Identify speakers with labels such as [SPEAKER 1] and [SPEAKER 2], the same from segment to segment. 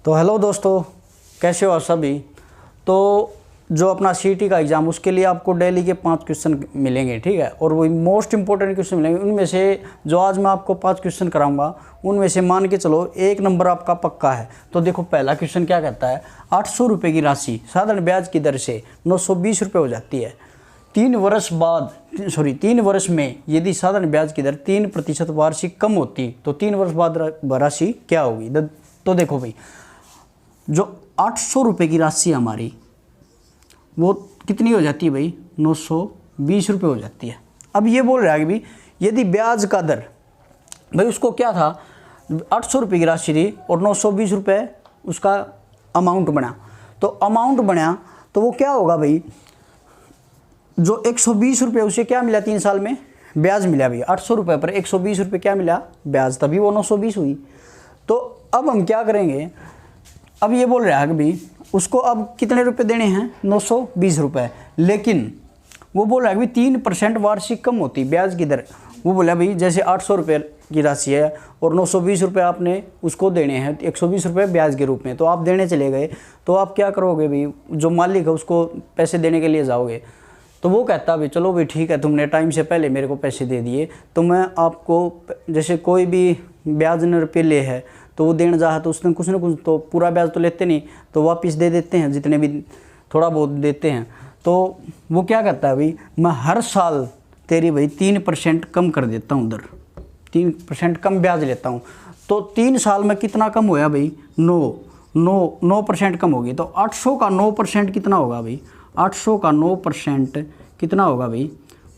[SPEAKER 1] तो हेलो दोस्तों, कैसे हो आप सभी। तो जो अपना सीईटी का एग्ज़ाम, उसके लिए आपको डेली के 5 क्वेश्चन मिलेंगे, ठीक है। और वही मोस्ट इंपॉर्टेंट क्वेश्चन मिलेंगे। उनमें से जो आज मैं आपको 5 क्वेश्चन कराऊंगा, उनमें से मान के चलो 1 नंबर आपका पक्का है। तो देखो, पहला क्वेश्चन क्या कहता है, 800 रुपये की राशि साधारण ब्याज की दर से 920 रुपये हो जाती है। 3 वर्ष में यदि साधारण ब्याज की दर 3% वार्षिक कम होती तो 3 वर्ष बाद राशि क्या होगी। तो देखो भाई, जो 800 रुपये की राशि हमारी वो कितनी हो जाती है भाई, 920 रुपये हो जाती है। अब ये बोल रहा है कि भाई यदि ब्याज का दर, भाई उसको क्या था, 800 रुपये की राशि थी और 920 रुपये उसका अमाउंट बना। तो अमाउंट बना तो वो क्या होगा भाई, जो 120 रुपये उसे क्या मिला 3 साल में, ब्याज मिला भाई। 800 रुपये पर 120 रुपये क्या मिला, ब्याज, तभी वो 920 हुई। तो अब हम क्या करेंगे, अब ये बोल रहा है कि भाई उसको अब कितने रुपए देने हैं, 920 रुपये। लेकिन वो बोल रहा है कि 3% वार्षिक कम होती ब्याज की दर। वो बोला भाई जैसे 800 रुपये की राशि है और 920 रुपये आपने उसको देने हैं, 120 रुपये ब्याज के रूप में। तो आप देने चले गए, तो आप क्या करोगे भाई, जो मालिक है उसको पैसे देने के लिए जाओगे। तो वो कहता भाई चलो भाई ठीक है, तुमने टाइम से पहले मेरे को पैसे दे दिए, तो मैं आपको, जैसे कोई भी ब्याज न रुपये ले है तो वो देने जा है तो उसने कुछ ना कुछ तो पूरा ब्याज तो लेते नहीं, तो वापस दे देते हैं, जितने भी थोड़ा बहुत देते हैं। तो वो क्या कहता है भाई, मैं हर साल तेरी भाई 3% कम कर देता हूँ, उधर 3% कम ब्याज लेता हूँ। तो 3 साल में कितना कम होया भाई, 9% कम होगी। तो 800 का 9% कितना होगा भाई, 800 का 9% कितना होगा भाई,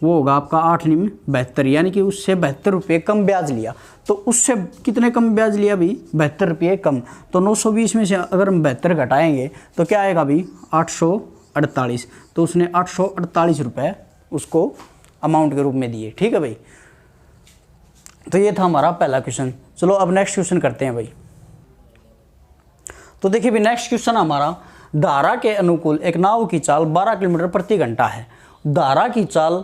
[SPEAKER 1] वो होगा आपका 8 निम 72, यानी कि उससे 72 रुपये कम ब्याज लिया। तो उससे कितने कम ब्याज लिया भाई, 72 रुपये कम। तो 920 में से अगर हम 72 घटाएंगे तो क्या आएगा भाई, 848। तो उसने 848 रुपये उसको अमाउंट के रूप में दिए, ठीक है भाई। तो ये था हमारा पहला क्वेश्चन। चलो अब नेक्स्ट क्वेश्चन करते हैं भाई। तो देखिए भाई, नेक्स्ट क्वेश्चन हमारा, धारा के अनुकूल एक नाव की चाल 12 किलोमीटर प्रति घंटा है। धारा की चाल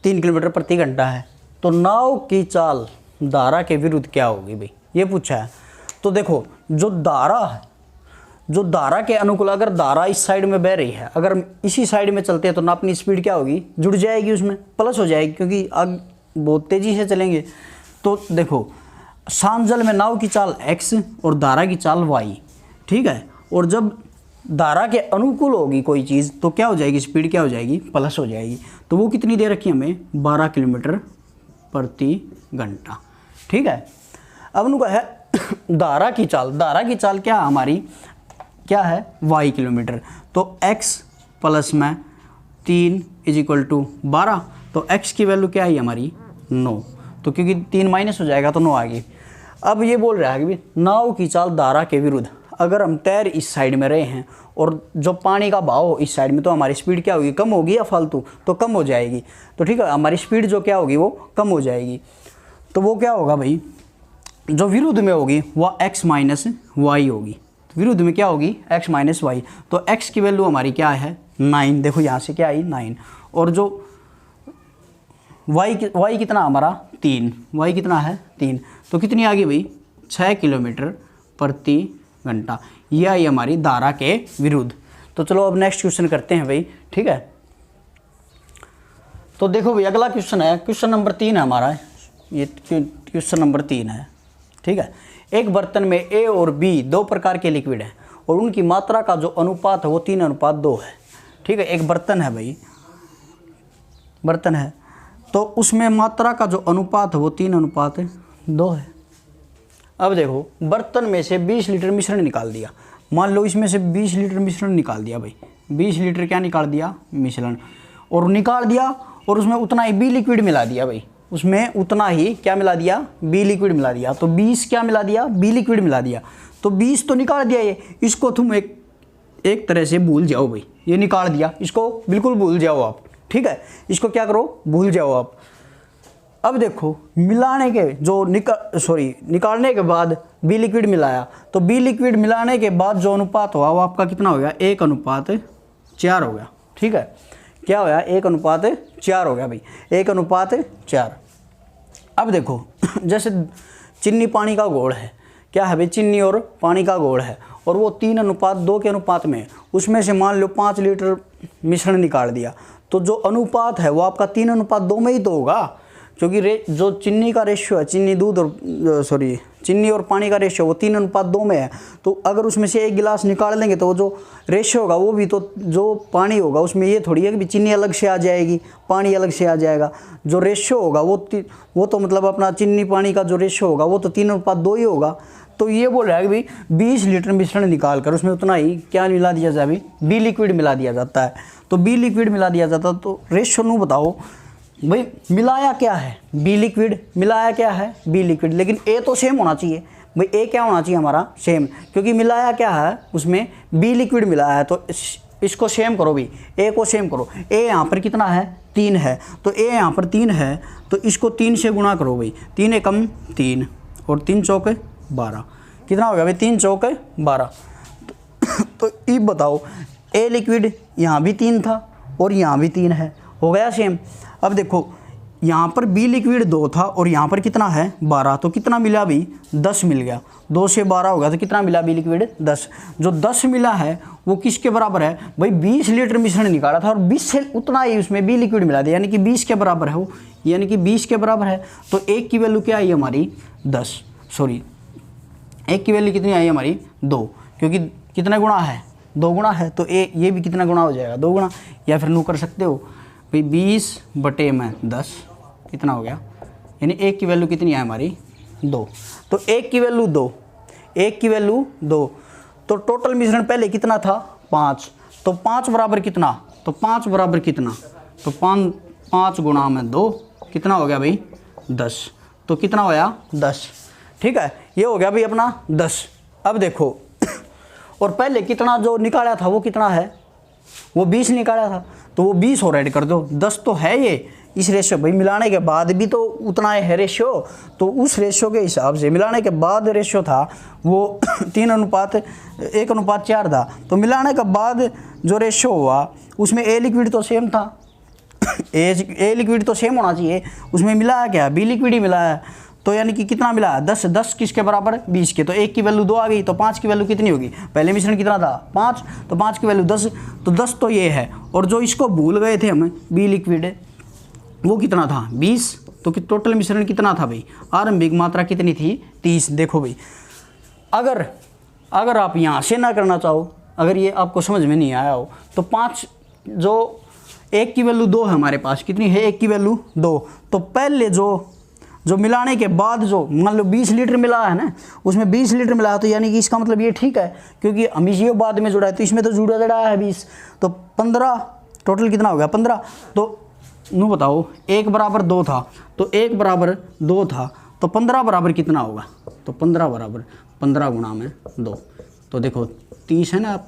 [SPEAKER 1] 3 किलोमीटर प्रति घंटा है, तो नाव की चाल धारा के विरुद्ध क्या होगी भाई, ये पूछा है। तो देखो, जो धारा है, जो धारा के अनुकूल, अगर धारा इस साइड में बह रही है, अगर हम इसी साइड में चलते हैं तो ना अपनी स्पीड क्या होगी, जुड़ जाएगी, उसमें प्लस हो जाएगी, क्योंकि आग बहुत तेज़ी से चलेंगे। तो देखो, शांत जल में नाव की चाल x और धारा की चाल y, ठीक है। और जब धारा के अनुकूल होगी कोई चीज़ तो क्या हो जाएगी, स्पीड क्या हो जाएगी, प्लस हो जाएगी। तो वो कितनी दे रखी है हमें, 12 किलोमीटर प्रति घंटा, ठीक है। अब उनका है धारा की चाल क्या हमारी, क्या है, y किलोमीटर। तो x प्लस में 3 = 12। तो x की वैल्यू क्या है हमारी, 9। तो क्योंकि 3 माइनस हो जाएगा तो 9 आ गई। अब ये बोल रहा है कि नाव की चाल धारा के विरुद्ध, अगर हम तैर इस साइड में रहे हैं और जो पानी का बहाव इस साइड में, तो हमारी स्पीड क्या होगी, कम होगी या फालतू, तो कम हो जाएगी। तो ठीक है, हमारी स्पीड जो क्या होगी वो कम हो जाएगी। तो वो क्या होगा भाई, जो विरुद्ध में होगी वह x माइनस वाई होगी। विरुद्ध में क्या होगी, x माइनस वाई। तो x की वैल्यू हमारी क्या है, 9। देखो यहाँ से क्या आई, 9। और जो y कितना हमारा, 3। y कितना है, 3। तो कितनी आ गई भाई, 6 किलोमीटर प्रति घंटा। यह आई हमारी धारा के विरुद्ध। तो चलो अब नेक्स्ट क्वेश्चन करते हैं भाई, ठीक है। तो देखो भाई, अगला क्वेश्चन है, क्वेश्चन नंबर 3 है हमारा, ये क्वेश्चन नंबर 3 है, ठीक है। एक बर्तन में A और B 2 प्रकार के लिक्विड हैं और उनकी मात्रा का जो अनुपात है वो 3:2 है, ठीक है। एक बर्तन है भाई, बर्तन है, तो उसमें मात्रा का जो अनुपात है वो 3:2 है। अब देखो, बर्तन में से 20 लीटर मिश्रण निकाल दिया। मान लो इसमें से 20 लीटर मिश्रण निकाल दिया भाई, 20 लीटर क्या निकाल दिया, मिश्रण, और निकाल दिया, और उसमें उतना ही B लिक्विड मिला दिया भाई, उसमें उतना ही क्या मिला दिया, B लिक्विड मिला दिया। तो 20 क्या मिला दिया, B लिक्विड मिला दिया। तो 20 तो निकाल दिया ये, इसको तुम एक तरह से भूल जाओ भाई, ये निकाल दिया, इसको बिल्कुल भूल जाओ आप, ठीक है। इसको क्या करो, भूल जाओ आप। अब देखो, मिलाने के जो निकालने के बाद B लिक्विड मिलाया, तो B लिक्विड मिलाने के बाद जो अनुपात हुआ वो आपका कितना हो गया, 1:4 हो गया, ठीक है। क्या हो गया, 1:4 हो गया भाई, 1:4। अब देखो जैसे चीनी पानी का घोल है, क्या है भाई, चीनी और पानी का घोल है और वो 3:2 के अनुपात में है। उसमें से मान लो 5 लीटर मिश्रण निकाल दिया, तो जो अनुपात है वो आपका 3:2 में ही तो होगा, क्योंकि जो चीनी का रेशियो है, चीनी और पानी का रेशियो वो 3:2 में है। तो अगर उसमें से एक गिलास निकाल लेंगे तो वो जो रेशियो होगा वो भी तो जो पानी होगा उसमें ये थोड़ी है कि चीनी अलग से आ जाएगी पानी अलग से आ जाएगा। जो रेशियो होगा वो तो मतलब अपना चीनी पानी का जो रेशियो होगा वो तो 3:2 ही होगा। तो ये बोल रहा है कि भाई 20 लीटर मिश्रण निकाल कर उसमें उतना ही क्या मिला दिया जाए भाई, बी लिक्विड मिला दिया जाता है। तो बी लिक्विड मिला दिया जाता है, तो रेशियो नू बताओ भाई मिलाया क्या है, बी लिक्विड मिलाया क्या है, बी लिक्विड। लेकिन ए तो सेम होना चाहिए भाई, ए क्या होना चाहिए हमारा सेम, क्योंकि मिलाया क्या है उसमें बी लिक्विड मिलाया है। तो इसको सेम करो भाई, ए को सेम करो। ए यहाँ पर कितना है 3 है, तो ए यहाँ पर 3 है तो इसको 3 से गुणा करो भाई, 3 एकम 3 और 3 चौके 12, कितना हो गया भाई 3 चौके 12। तो ये बताओ ए लिक्विड यहाँ भी 3 था और यहाँ भी 3 है, हो गया सेम। अब देखो यहाँ पर बी लिक्विड 2 था और यहाँ पर कितना है 12, तो कितना मिला भी 10 मिल गया, 2 से 12 हो गया, तो कितना मिला बी लिक्विड 10। जो 10 मिला है वो किसके बराबर है भाई, 20 लीटर मिश्रण निकाला था और 20 से उतना ही उसमें बी लिक्विड मिला दिया, यानी कि 20 के बराबर है वो, यानी कि 20 के बराबर है। तो एक की वैल्यू क्या आई हमारी 10, सॉरी एक की वैल्यू कितनी आई हमारी 2, क्योंकि कितना गुणा है 2 गुणा है, तो ये भी कितना गुणा हो जाएगा 2 गुणा। या फिर नू कर सकते हो भाई 20/10 कितना हो गया, यानी एक की वैल्यू कितनी है हमारी 2। तो एक की वैल्यू 2, एक की वैल्यू 2, तो टोटल मिश्रण पहले कितना था 5, तो 5 बराबर कितना, तो 5 बराबर कितना, तो 5 गुणा में 2 कितना हो गया भाई 10, तो कितना होया 10। ठीक है, ये हो गया भाई अपना 10। अब देखो और पहले कितना जो निकाला था वो कितना है, वो 20 निकाला था, तो वो 20 और ऐड कर दो, 10 तो है ये इस रेशियो भाई, मिलाने के बाद भी तो उतना है रेशियो, तो उस रेशियो के हिसाब से मिलाने के बाद रेशियो था वो 3:1:4 था, तो मिलाने के बाद जो रेशियो हुआ उसमें ए लिक्विड तो सेम था ए लिक्विड तो सेम होना चाहिए, उसमें मिला है क्या बी लिक्विड ही मिला है। तो यानी कि कितना मिला 10 किसके बराबर 20 के, तो एक की वैल्यू 2 आ गई, तो 5 की वैल्यू कितनी होगी, पहले मिश्रण कितना था 5, तो 5 की वैल्यू 10, तो 10 तो ये है। और जो इसको भूल गए थे हम बी लिक्विड वो कितना था 20, तो टोटल मिश्रण कितना था भाई, आरंभिक मात्रा कितनी थी 30। देखो भाई अगर आप यहाँ से ना करना चाहो, अगर ये आपको समझ में नहीं आया हो, तो 5 जो एक की वैल्यू 2 है हमारे पास, कितनी है एक की वैल्यू 2, तो पहले जो मिलाने के बाद जो मान लो 20 लीटर मिला है ना, उसमें 20 लीटर मिला है, तो यानी कि इसका मतलब ये ठीक है, क्योंकि हम ये बाद में जुड़ा है तो इसमें तो जुड़ा है 20, तो 15 टोटल कितना हो गया 15। तो नू बताओ 1 बराबर 2 था, तो 1 बराबर 2 था, तो 15 बराबर कितना होगा, तो 15 बराबर 15 गुणा में 2, तो देखो 30 है ना,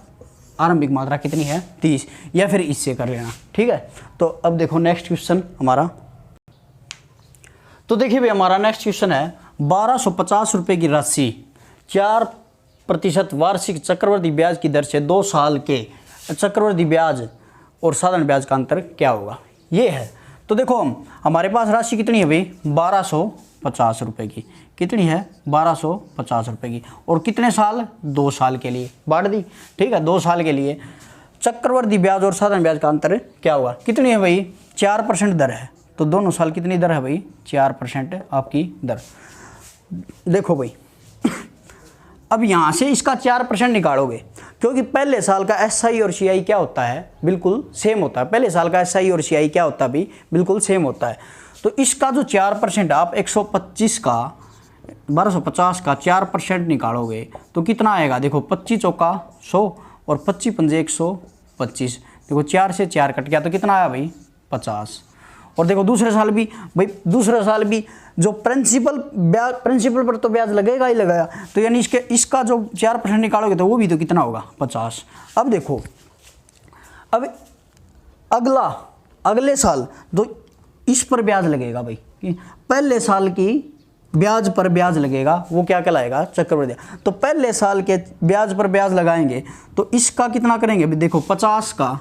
[SPEAKER 1] आरंभिक मात्रा कितनी है 30, या फिर इससे कर लेना। ठीक है, तो अब देखो नेक्स्ट क्वेश्चन हमारा, तो देखिए भाई हमारा नेक्स्ट क्वेश्चन है 1250 रुपये की राशि 4% वार्षिक चक्रवृद्धि ब्याज की दर से 2 साल के चक्रवृद्धि ब्याज और साधारण ब्याज का अंतर क्या होगा, ये है। तो देखो हमारे पास राशि कितनी है भाई 1250 रुपये की, कितनी है 1250 रुपये की, और कितने साल 2 साल के लिए बांट दी। ठीक है, 2 साल के लिए चक्रवृद्धि ब्याज और साधारण ब्याज का अंतर क्या होगा, कितनी है भाई 4% दर है, तो दोनों साल कितनी दर है भाई 4% आपकी दर। देखो भाई अब यहाँ से इसका 4% निकालोगे, क्योंकि पहले साल का SI और CI क्या होता है बिल्कुल सेम होता है, पहले साल का SI और CI क्या होता है भाई बिल्कुल सेम होता है। तो इसका जो 4% आप 125 का 1250 का 4% निकालोगे तो कितना आएगा, देखो 25 चौका 100 और 25 पंजे 125, देखो 4 से 4 कट गया तो कितना आया भाई 50। और देखो दूसरे साल भी भाई, दूसरे साल भी जो प्रिंसिपल पर तो ब्याज लगेगा ही लगेगा, तो यानी इसका जो 4% निकालोगे तो वो भी तो कितना होगा 50। अब देखो अब अगले साल तो इस पर ब्याज लगेगा भाई, पहले साल की ब्याज पर ब्याज लगेगा, वो क्या कहलाएगा चक्रवृद्धि। तो पहले साल के ब्याज पर ब्याज लगाएंगे तो इसका कितना करेंगे, देखो 50 का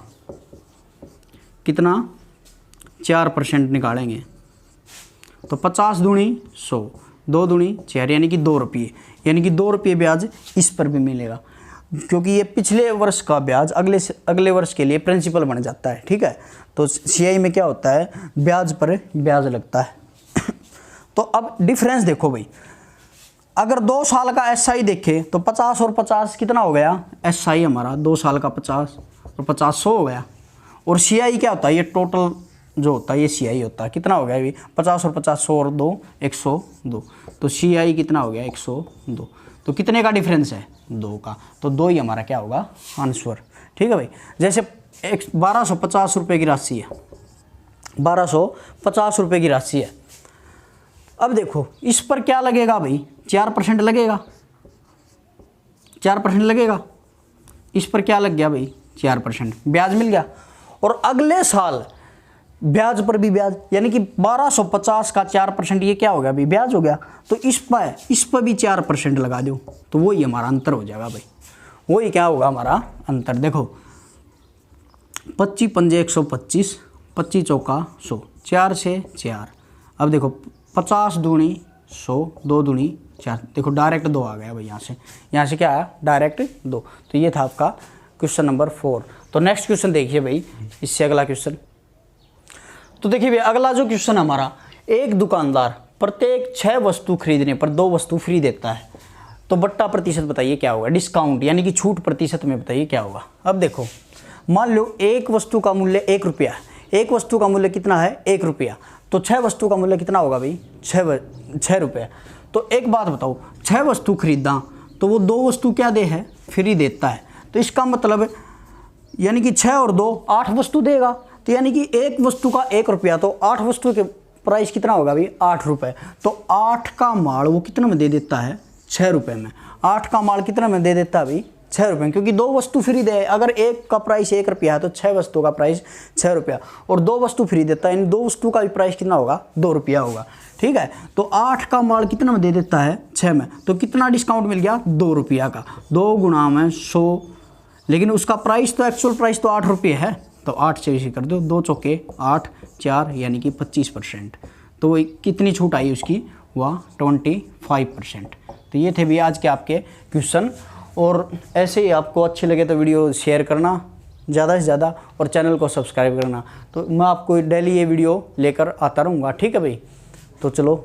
[SPEAKER 1] कितना 4% निकालेंगे, तो 50 दूनी 100, 2 दूनी 4 यानी कि 2 रुपये, यानी कि 2 रुपये ब्याज इस पर भी मिलेगा, क्योंकि ये पिछले वर्ष का ब्याज अगले वर्ष के लिए प्रिंसिपल बन जाता है। ठीक है, तो सीआई में क्या होता है, ब्याज पर ब्याज लगता है। तो अब डिफरेंस देखो भाई, अगर 2 साल का एसआई देखे तो 50 और 50 कितना हो गया, एसआई हमारा 2 साल का 50 और 50 100 हो गया। और सीआई क्या होता है, ये टोटल जो होता है ये सीआई होता है, कितना हो गया अभी 50 और 50 100 और 2 102, तो सीआई कितना हो गया 102। तो कितने का डिफरेंस है, 2 का, तो 2 ही हमारा क्या होगा आंसर। ठीक है भाई, जैसे 1250 रुपये की राशि है, 1250 रुपये की राशि है। अब देखो इस पर क्या लगेगा भाई, 4% लगेगा, 4% लगेगा, इस पर क्या लग गया भाई 4% ब्याज मिल गया। और अगले साल ब्याज पर भी ब्याज, यानी कि 1250 का 4% ये क्या हो गया भाई, ब्याज हो गया। तो इस पर भी 4% लगा दो, तो वही हमारा अंतर हो जाएगा भाई, वही क्या होगा हमारा अंतर। देखो 25 पंजे 125, 25 चौका 100, 4 से 4। अब देखो 50 दूनी 100, 2 दूनी 4, देखो डायरेक्ट 2 आ गया भाई, यहाँ से क्या आया डायरेक्ट 2। तो ये था आपका क्वेश्चन नंबर 4। तो नेक्स्ट क्वेश्चन देखिए भाई, इससे अगला क्वेश्चन। तो देखिए भाई अगला जो क्वेश्चन हमारा, एक दुकानदार प्रत्येक 6 वस्तु खरीदने पर 2 वस्तु फ्री देता है, तो बट्टा प्रतिशत बताइए क्या होगा, डिस्काउंट यानी कि छूट प्रतिशत में बताइए क्या होगा। अब देखो मान लो एक वस्तु का मूल्य 1 रुपया, एक वस्तु का मूल्य कितना है 1 रुपया, तो 6 वस्तु का मूल्य कितना होगा भाई 6 रुपये। तो एक बात बताओ, 6 वस्तु खरीदा तो वो 2 वस्तु क्या दे है, फ्री देता है। तो इसका मतलब यानी कि 6 और 2 8 वस्तु देगा, तो यानी कि एक वस्तु का 1 रुपया, तो 8 वस्तु के प्राइस कितना होगा भाई 8 रुपये। तो 8 का माल वो कितना में दे देता है 6 रुपये में, 8 का माल कितना में दे देता है भाई 6 रुपये, क्योंकि 2 वस्तु फ्री दे। अगर एक का प्राइस 1 रुपया है तो 6 वस्तु का प्राइस 6 रुपया, और 2 वस्तु फ्री देता है, यानी 2 वस्तु का भी प्राइस कितना होगा 2 रुपया होगा। ठीक है, तो 8 का माल कितना में दे देता है 6 में, तो कितना डिस्काउंट मिल गया 2 रुपया का, 2 गुणा में 100, लेकिन उसका प्राइस तो एक्चुअल प्राइस तो 8 रुपये है, तो 8 से इसी कर दो, 2 चौके 8, 4 यानी कि 25%। तो कितनी छूट आई उसकी, वह 25%। तो ये थे भी आज के आपके क्वेश्चन, और ऐसे ही आपको अच्छे लगे तो वीडियो शेयर करना ज़्यादा से ज़्यादा, और चैनल को सब्सक्राइब करना। तो मैं आपको डेली ये वीडियो लेकर आता रहूँगा। ठीक है भाई, तो चलो